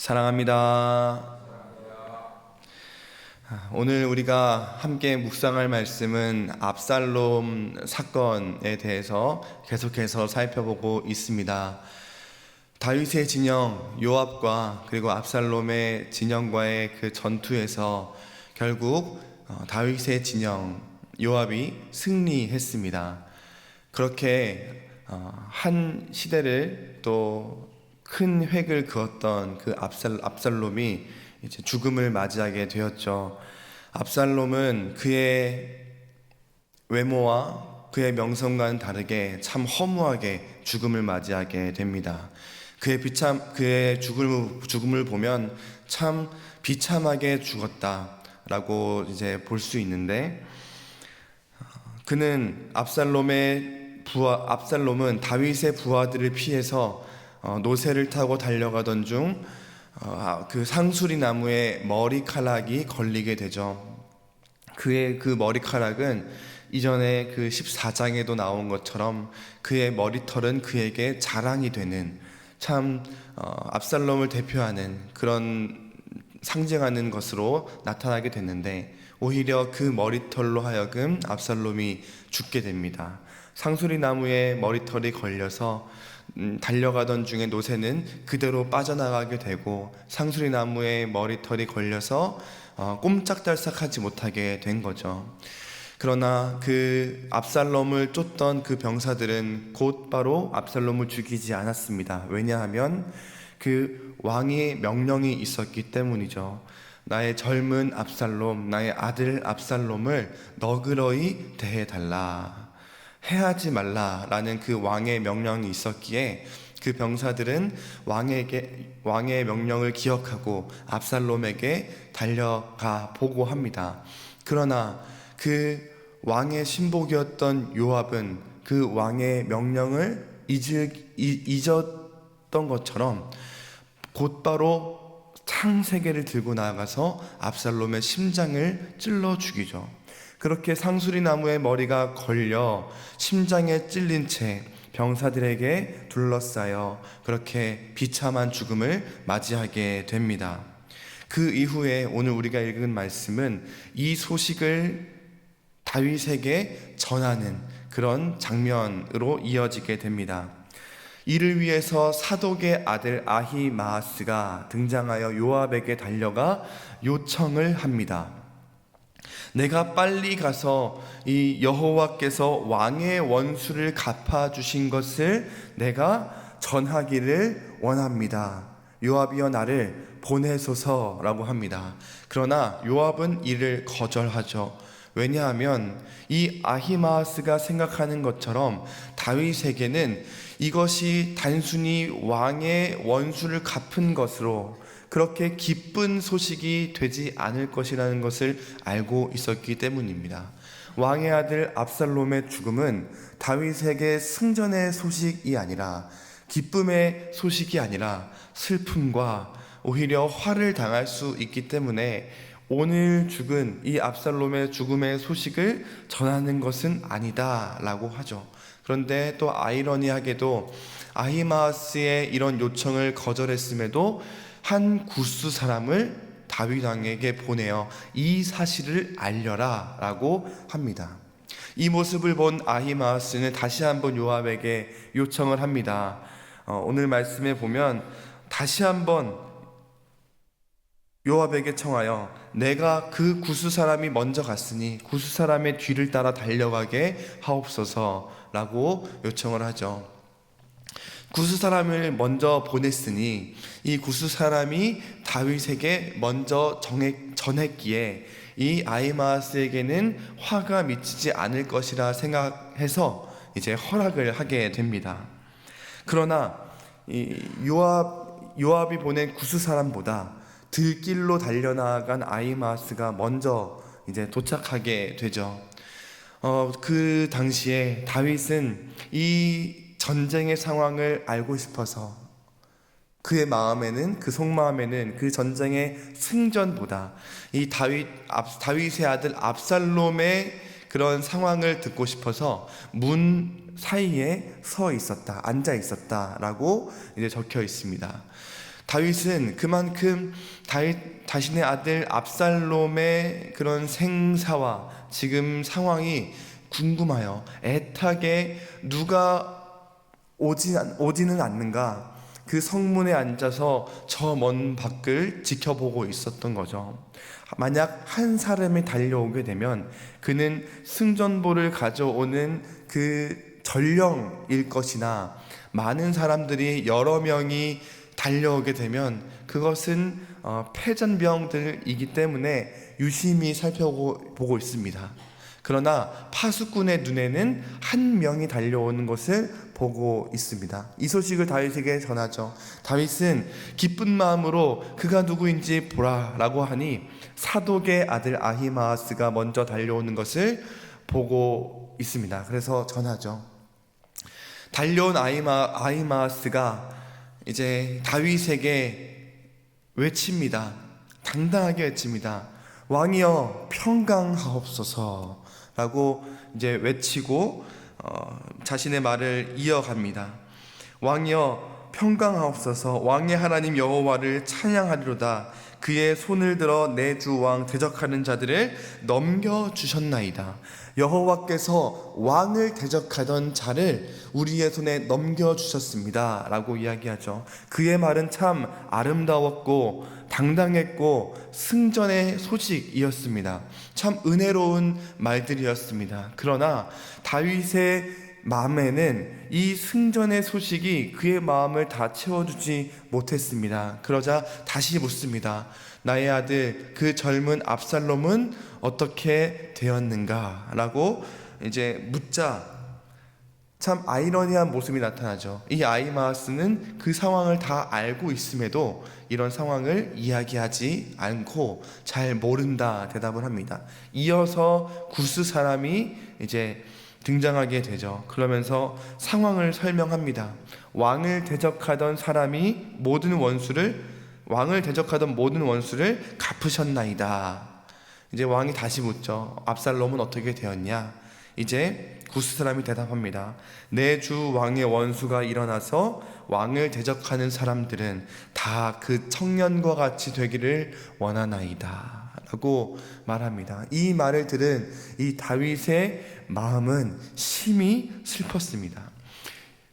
사랑합니다. 오늘 우리가 함께 묵상할 말씀은 압살롬 사건에 대해서 계속해서 살펴보고 있습니다. 다윗의 진영 요압과 그리고 압살롬의 진영과의 그 전투에서 결국 다윗의 진영 요압이 승리했습니다. 그렇게 한 시대를 또 큰 획을 그었던 그 압살롬이 이제 죽음을 맞이하게 되었죠. 압살롬은 그의 외모와 그의 명성과는 다르게 참 허무하게 죽음을 맞이하게 됩니다. 그의 죽음을 보면 참 비참하게 죽었다라고 이제 볼 수 있는데, 압살롬은 다윗의 부하들을 피해서 노새를 타고 달려가던 중 그 상수리 나무에 머리카락이 걸리게 되죠. 그의 그 머리카락은 이전에 그 14장에도 나온 것처럼 그의 머리털은 그에게 자랑이 되는, 참 압살롬을 대표하는 그런 상징하는 것으로 나타나게 됐는데, 오히려 그 머리털로 하여금 압살롬이 죽게 됩니다. 상수리 나무에 머리털이 걸려서 달려가던 중에 노새는 그대로 빠져나가게 되고, 상수리 나무에 머리털이 걸려서 꼼짝달싹하지 못하게 된 거죠. 그러나 그 압살롬을 쫓던 그 병사들은 곧바로 압살롬을 죽이지 않았습니다. 왜냐하면 그 왕의 명령이 있었기 때문이죠. 나의 젊은 압살롬, 나의 아들 압살롬을 너그러이 대해달라, 해하지 말라라는 그 왕의 명령이 있었기에 그 병사들은 왕의 명령을 기억하고 압살롬에게 달려가 보고합니다. 그러나 그 왕의 신복이었던 요압은 그 왕의 명령을 잊었던 것처럼 곧바로 창 3개를 들고 나가서 압살롬의 심장을 찔러 죽이죠. 그렇게 상수리 나무에 머리가 걸려 심장에 찔린 채 병사들에게 둘러싸여 그렇게 비참한 죽음을 맞이하게 됩니다. 그 이후에 오늘 우리가 읽은 말씀은 이 소식을 다윗에게 전하는 그런 장면으로 이어지게 됩니다. 이를 위해서 사독의 아들 아히마아스가 등장하여 요압에게 달려가 요청을 합니다. 내가 빨리 가서 이 여호와께서 왕의 원수를 갚아주신 것을 내가 전하기를 원합니다. 요압이여 나를 보내소서라고 합니다. 그러나 요압은 이를 거절하죠. 왜냐하면 이 아히마아스가 생각하는 것처럼 다윗에게는 이것이 단순히 왕의 원수를 갚은 것으로 그렇게 기쁜 소식이 되지 않을 것이라는 것을 알고 있었기 때문입니다. 왕의 아들 압살롬의 죽음은 다윗에게 승전의 소식이 아니라, 기쁨의 소식이 아니라 슬픔과 오히려 화를 당할 수 있기 때문에 오늘 죽은 이 압살롬의 죽음의 소식을 전하는 것은 아니다 라고 하죠. 그런데 또 아이러니하게도 아히마아스의 이런 요청을 거절했음에도 한 구스 사람을 다윗 왕에게 보내어 이 사실을 알려라 라고 합니다. 이 모습을 본 아히마아스는 다시 한번 요압에게 요청을 합니다. 오늘 말씀에 보면 다시 한번 요압에게 청하여 내가 그 구스 사람이 먼저 갔으니 구스 사람의 뒤를 따라 달려가게 하옵소서 라고 요청을 하죠. 구스 사람을 먼저 보냈으니 이 구스 사람이 다윗에게 먼저 전했기에 이 아히마아스에게는 화가 미치지 않을 것이라 생각해서 이제 허락을 하게 됩니다. 그러나 이 요압이 보낸 구스 사람보다 들길로 달려나간 아히마아스가 먼저 이제 도착하게 되죠. 그 당시에 다윗은 이 전쟁의 상황을 알고 싶어서 그의 마음에는, 그 속마음에는 그 전쟁의 승전보다 이 다윗의 아들 압살롬의 그런 상황을 듣고 싶어서 문 사이에 앉아 있었다라고 이제 적혀 있습니다. 다윗은 그만큼 자신의 아들 압살롬의 그런 생사와 지금 상황이 궁금하여 애타게 누가 오지는 않는가, 그 성문에 앉아서 저 먼 밖을 지켜보고 있었던 거죠. 만약 한 사람이 달려오게 되면 그는 승전보를 가져오는 그 전령일 것이나, 많은 사람들이 여러 명이 달려오게 되면 그것은 패전병들이기 때문에 유심히 살펴보고 있습니다. 그러나 파수꾼의 눈에는 한 명이 달려오는 것을 보고 있습니다. 이 소식을 다윗에게 전하죠. 다윗은 기쁜 마음으로 그가 누구인지 보라라고 하니 사독의 아들 아히마아스가 먼저 달려오는 것을 보고 있습니다. 그래서 전하죠. 달려온 아히마아스가 이제 다윗에게 외칩니다. 당당하게 외칩니다. 왕이여 평강하옵소서 라고 이제 외치고 자신의 말을 이어갑니다. 왕이여 평강하옵소서, 왕의 하나님 여호와를 찬양하리로다. 그의 손을 들어 내 주 왕 대적하는 자들을 넘겨주셨나이다. 여호와께서 왕을 대적하던 자를 우리의 손에 넘겨주셨습니다 라고 이야기하죠. 그의 말은 참 아름다웠고 당당했고 승전의 소식이었습니다. 참 은혜로운 말들이었습니다. 그러나 다윗의 마음에는 이 승전의 소식이 그의 마음을 다 채워주지 못했습니다. 그러자 다시 묻습니다. 나의 아들 그 젊은 압살롬은 어떻게 되었는가? 라고 이제 묻자 참 아이러니한 모습이 나타나죠. 이 아히마아스는 그 상황을 다 알고 있음에도 이런 상황을 이야기하지 않고 잘 모른다 대답을 합니다. 이어서 구스 사람이 이제 등장하게 되죠. 그러면서 상황을 설명합니다. 왕을 대적하던 모든 원수를 갚으셨나이다. 이제 왕이 다시 묻죠. 압살롬은 어떻게 되었냐? 이제 구스 사람이 대답합니다. 내 주 왕의 원수가 일어나서 왕을 대적하는 사람들은 다 그 청년과 같이 되기를 원하나이다 라고 말합니다. 이 말을 들은 이 다윗의 마음은 심히 슬펐습니다.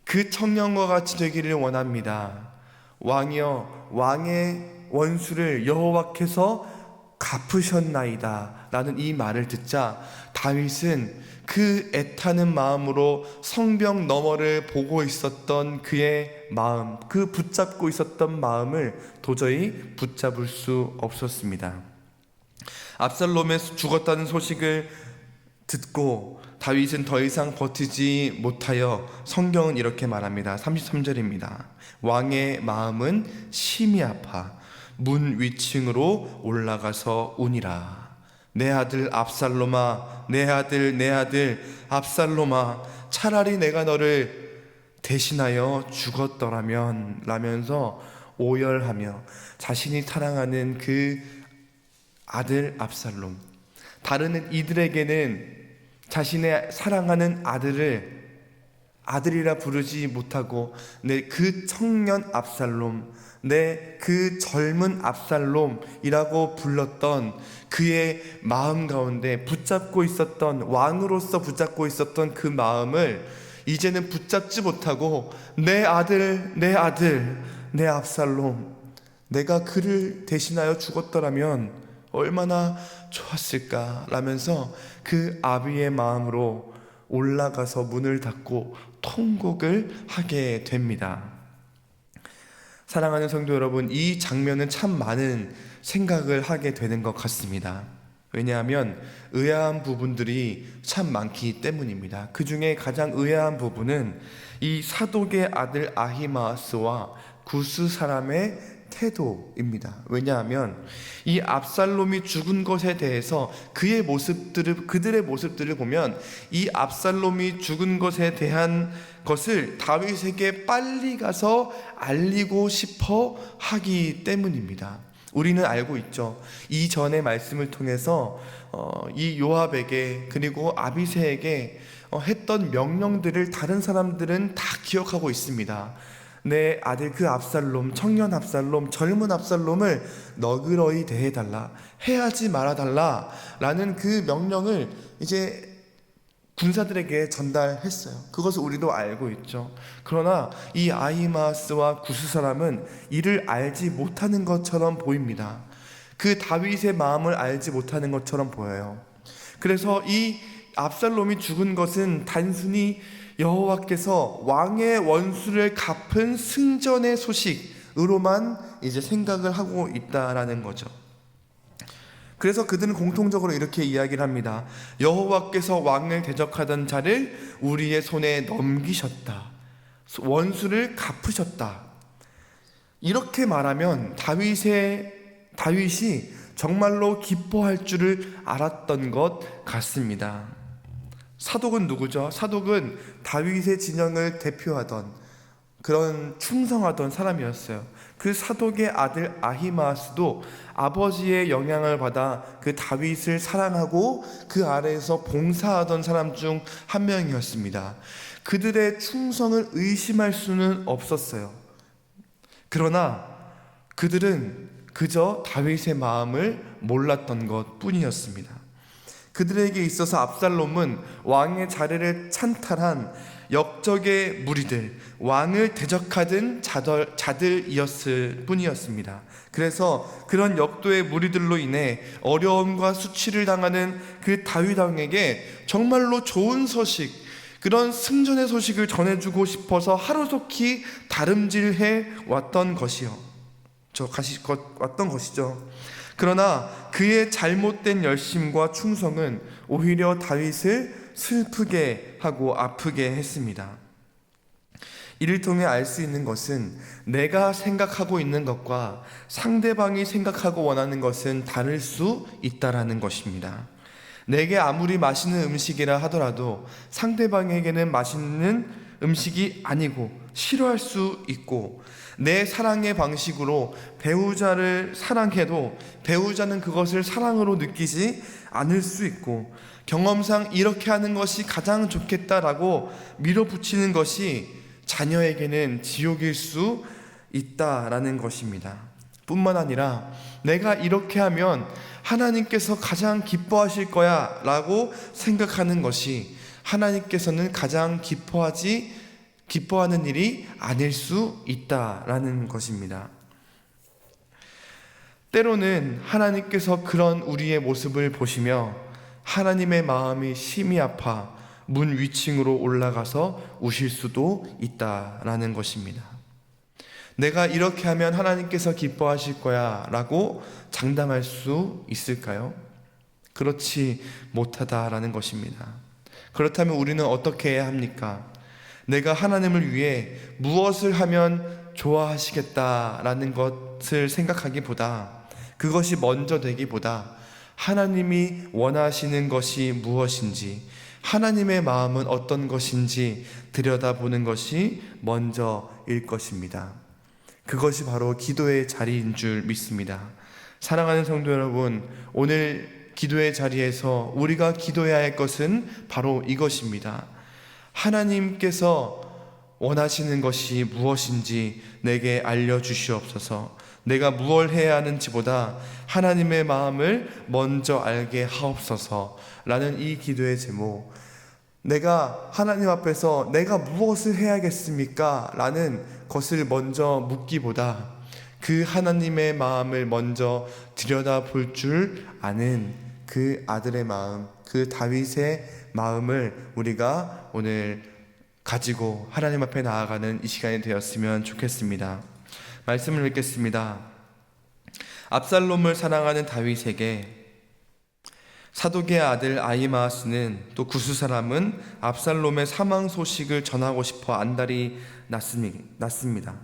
그 청년과 같이 되기를 원합니다. 왕이여, 왕의 원수를 여호와께서 갚으셨나이다 라는 이 말을 듣자 다윗은 그 애타는 마음으로 성벽 너머를 보고 있었던 그의 마음, 그 붙잡고 있었던 마음을 도저히 붙잡을 수 없었습니다. 압살롬의 죽었다는 소식을 듣고 다윗은 더 이상 버티지 못하여 성경은 이렇게 말합니다. 33절입니다. 왕의 마음은 심히 아파 문 위층으로 올라가서 우니라. 내 아들 압살롬아, 내 아들 압살롬아, 차라리 내가 너를 대신하여 죽었더라면 라면서 오열하며 자신이 사랑하는 그 아들 압살롬, 다른 이들에게는 자신의 사랑하는 아들을 아들이라 부르지 못하고 내 그 청년 압살롬, 내 그 젊은 압살롬이라고 불렀던 그의 마음 가운데 붙잡고 있었던, 왕으로서 붙잡고 있었던 그 마음을 이제는 붙잡지 못하고 내 아들 내 압살롬, 내가 그를 대신하여 죽었더라면 얼마나 좋았을까 라면서 그 아비의 마음으로 올라가서 문을 닫고 통곡을 하게 됩니다. 사랑하는 성도 여러분, 이 장면은 참 많은 생각을 하게 되는 것 같습니다. 왜냐하면 의아한 부분들이 참 많기 때문입니다. 그 중에 가장 의아한 부분은 이 사독의 아들 아히마아스와 구스 사람의 태도입니다. 왜냐하면 이 압살롬이 죽은 것에 대해서 그들의 모습들을 보면 이 압살롬이 죽은 것에 대한 것을 다윗에게 빨리 가서 알리고 싶어 하기 때문입니다. 우리는 알고 있죠. 이전의 말씀을 통해서 이 요압에게 그리고 아비새에게 했던 명령들을 다른 사람들은 다 기억하고 있습니다. 내 아들 그 압살롬, 청년 압살롬, 젊은 압살롬을 너그러이 대해달라, 해하지 말아달라 라는 그 명령을 이제 군사들에게 전달했어요. 그것을 우리도 알고 있죠. 그러나 이 아히마아스와 구스 사람은 이를 알지 못하는 것처럼 보입니다. 그 다윗의 마음을 알지 못하는 것처럼 보여요. 그래서 이 압살롬이 죽은 것은 단순히 여호와께서 왕의 원수를 갚은 승전의 소식으로만 이제 생각을 하고 있다라는 거죠. 그래서 그들은 공통적으로 이렇게 이야기를 합니다. 여호와께서 왕을 대적하던 자를 우리의 손에 넘기셨다. 원수를 갚으셨다. 이렇게 말하면 다윗이 정말로 기뻐할 줄을 알았던 것 같습니다. 사독은 누구죠? 사독은 다윗의 진영을 대표하던 그런 충성하던 사람이었어요. 그 사독의 아들 아히마아스도 아버지의 영향을 받아 그 다윗을 사랑하고 그 아래에서 봉사하던 사람 중 한 명이었습니다. 그들의 충성을 의심할 수는 없었어요. 그러나 그들은 그저 다윗의 마음을 몰랐던 것 뿐이었습니다. 그들에게 있어서 압살롬은 왕의 자리를 찬탈한 역적의 무리들, 왕을 대적하던 자들이었을 뿐이었습니다. 그래서 그런 역도의 무리들로 인해 어려움과 수치를 당하는 그 다윗 왕에게 정말로 좋은 소식, 그런 승전의 소식을 전해주고 싶어서 하루속히 다름질해 왔던 것이죠. 그러나 그의 잘못된 열심과 충성은 오히려 다윗을 슬프게 하고 아프게 했습니다. 이를 통해 알 수 있는 것은 내가 생각하고 있는 것과 상대방이 생각하고 원하는 것은 다를 수 있다라는 것입니다. 내게 아무리 맛있는 음식이라 하더라도 상대방에게는 맛있는 음식이 아니고 싫어할 수 있고, 내 사랑의 방식으로 배우자를 사랑해도 배우자는 그것을 사랑으로 느끼지 않을 수 있고, 경험상 이렇게 하는 것이 가장 좋겠다라고 밀어붙이는 것이 자녀에게는 지옥일 수 있다라는 것입니다. 뿐만 아니라 내가 이렇게 하면 하나님께서 가장 기뻐하실 거야 라고 생각하는 것이 하나님께서는 가장 기뻐하는 일이 아닐 수 있다라는 것입니다. 때로는 하나님께서 그런 우리의 모습을 보시며 하나님의 마음이 심히 아파 문 위층으로 올라가서 우실 수도 있다라는 것입니다. 내가 이렇게 하면 하나님께서 기뻐하실 거야 라고 장담할 수 있을까요? 그렇지 못하다라는 것입니다. 그렇다면 우리는 어떻게 해야 합니까? 내가 하나님을 위해 무엇을 하면 좋아하시겠다라는 것을 생각하기보다, 그것이 먼저 되기보다 하나님이 원하시는 것이 무엇인지, 하나님의 마음은 어떤 것인지 들여다보는 것이 먼저일 것입니다. 그것이 바로 기도의 자리인 줄 믿습니다. 사랑하는 성도 여러분, 오늘 기도의 자리에서 우리가 기도해야 할 것은 바로 이것입니다. 하나님께서 원하시는 것이 무엇인지 내게 알려주시옵소서. 내가 무엇을 해야 하는지보다 하나님의 마음을 먼저 알게 하옵소서 라는 이 기도의 제목, 내가 하나님 앞에서 내가 무엇을 해야겠습니까? 라는 것을 먼저 묻기보다 그 하나님의 마음을 먼저 들여다볼 줄 아는 그 아들의 마음, 그 다윗의 마음을 우리가 오늘 가지고 하나님 앞에 나아가는 이 시간이 되었으면 좋겠습니다. 말씀을 읽겠습니다. 압살롬을 사랑하는 다윗에게 사독의 아들 아히마아스는, 또 구스 사람은 압살롬의 사망 소식을 전하고 싶어 안달이 났습니다.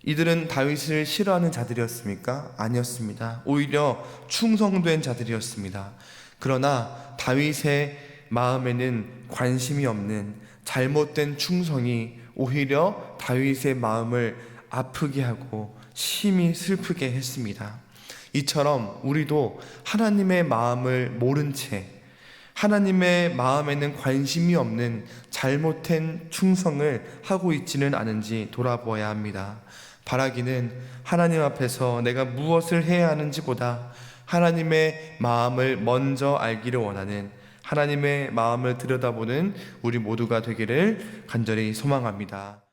이들은 다윗을 싫어하는 자들이었습니까? 아니었습니다. 오히려 충성된 자들이었습니다. 그러나 다윗의 마음에는 관심이 없는 잘못된 충성이 오히려 다윗의 마음을 아프게 하고 심히 슬프게 했습니다. 이처럼 우리도 하나님의 마음을 모른 채 하나님의 마음에는 관심이 없는 잘못된 충성을 하고 있지는 않은지 돌아보아야 합니다. 바라기는 하나님 앞에서 내가 무엇을 해야 하는지보다 하나님의 마음을 먼저 알기를 원하는, 하나님의 마음을 들여다보는 우리 모두가 되기를 간절히 소망합니다.